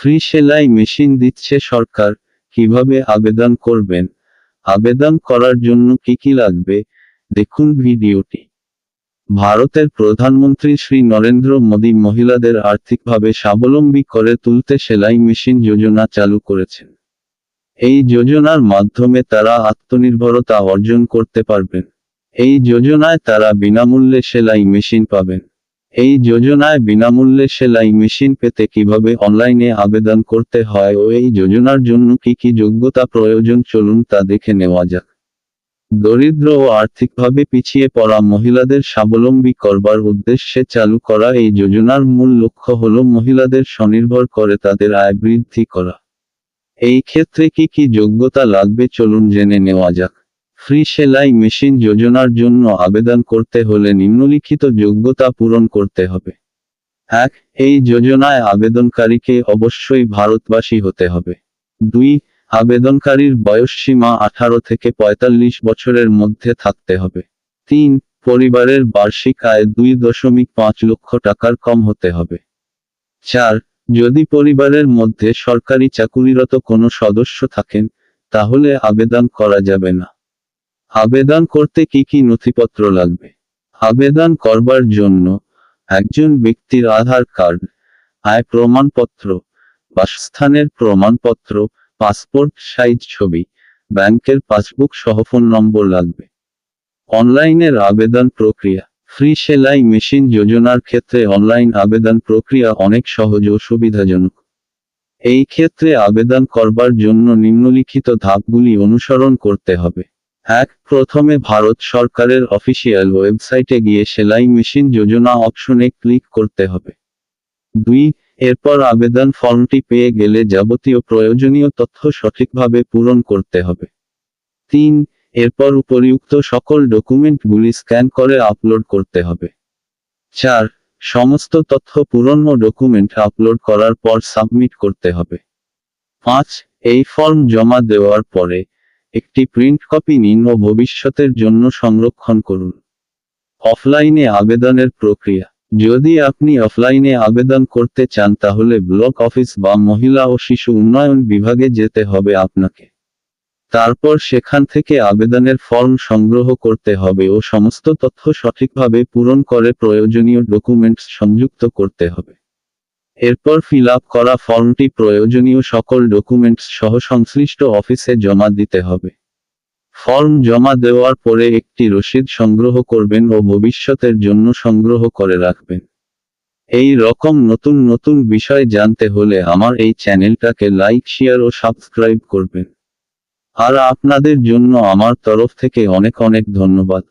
Free সেলাই machine দিচ্ছে সরকার, কিভাবে আবেদন করবেন? আবেদন করার জন্য কি কি লাগবে, দেখুন ভিডিওটি। ভারতের প্রধানমন্ত্রী শ্রী নরেন্দ্র মোদী মহিলাদের আর্থিকভাবে স্বাবলম্বী করে তুলতে সেলাই মেশিন যোজনা চালু করেছেন। এই যোজনার মাধ্যমে তারা আত্মনির্ভরতা অর্জন করতে পারবেন। এই যোজনায় তারা বিনামূল্যে সেলাই মেশিন পাবেন। এই যোজনায় বিনামূল্যে সেলাই মেশিন পেতে কিভাবে অনলাইনে আবেদন করতে হয় ও এই যোজনার জন্য কি কি যোগ্যতা প্রয়োজন, চলুন তা দেখে নেওয়া যাক। দরিদ্র ও আর্থিকভাবে পিছিয়ে পড়া মহিলাদের স্বাবলম্বী করবার উদ্দেশ্যে চালু করা এই যোজনার মূল লক্ষ্য হল মহিলাদের স্বনির্ভর করে তাদের আয় বৃদ্ধি করা। এই ক্ষেত্রে কি কি যোগ্যতা লাগবে, চলুন জেনে নেওয়া যাক। ফ্রি সেলাই মেশিন যোজনার জন্য আবেদন করতে হলে নিম্নলিখিত যোগ্যতা পূরণ করতে হবে। 1. এই যোজনায় আবেদনকারীকে অবশ্যই ভারতবাসী হতে হবে। 2. আবেদনকারীর বয়সসীমা 18 থেকে 45 বছরের মধ্যে থাকতে হবে। 3. পরিবারের বার্ষিক আয় 2.5 লক্ষ টাকার কম হতে হবে। 4. যদি পরিবারের মধ্যে সরকারি চাকুরিরত কোনো সদস্য থাকেন, তাহলে আবেদন করা যাবে না। আবেদন করতে কি কি নথিপত্র লাগবে? আবেদন করবার জন্য একজন ব্যক্তির আধার কার্ড, আয় প্রমাণপত্র, বাসস্থানের প্রমাণপত্র, পাসপোর্ট সাইজ ছবি, ব্যাংকের পাসবুক সহ ফোন নম্বর লাগবে। অনলাইনের আবেদন প্রক্রিয়া। ফ্রি সেলাই মেশিন যোজনার ক্ষেত্রে অনলাইন আবেদন প্রক্রিয়া অনেক সহজ ও সুবিধাজনক। এই ক্ষেত্রে আবেদন করবার জন্য নিম্নলিখিত ধাপগুলি অনুসরণ করতে হবে। 1. প্রথমে ভারত সরকারের অফিসিয়াল ওয়েবসাইটে গিয়ে সেলাই মেশিন যোজনা অপশনে ক্লিক করতে হবে। 2. এরপর আবেদন ফর্মটি পেয়ে গেলে যাবতীয় প্রয়োজনীয় তথ্য সঠিকভাবে পূরণ করতে হবে। 3. এরপর উপরিউক্ত সকল ডকুমেন্টগুলি স্ক্যান করে আপলোড করতে হবে। 4. সমস্ত তথ্য পূরণ ও ডকুমেন্ট আপলোড করার পর সাবমিট করতে হবে। 5. এই ফর্ম জমা দেওয়ার পরে একটি প্রিন্ট কপি নিন ও ভবিষ্যতের জন্য সংরক্ষণ করুন। অফলাইনে আবেদনের প্রক্রিয়া। যদি আপনি অফলাইনে আবেদন করতে চান তাহলে ব্লক অফিস বা মহিলা ও শিশু উন্নয়ন বিভাগে যেতে হবে আপনাকে। তারপর সেখান থেকে আবেদনের ফর্ম সংগ্রহ করতে হবে ও সমস্ত তথ্য সঠিকভাবে পূরণ করে প্রয়োজনীয় ডকুমেন্টস সংযুক্ত করতে হবে। এরপর ফিল আপ করা ফর্মটি প্রয়োজনীয় সকল ডকুমেন্টস সহ সংশ্লিষ্ট অফিসে জমা দিতে হবে। ফর্ম জমা দেওয়ার পরে একটি রসিদ সংগ্রহ করবেন ও ভবিষ্যতের জন্য সংগ্রহ করে রাখবেন। এই রকম নতুন নতুন বিষয় জানতে হলে আমার এই চ্যানেলটাকে লাইক, শেয়ার ও সাবস্ক্রাইব করবেন। আর আপনাদের জন্য আমার তরফ থেকে অনেক অনেক ধন্যবাদ।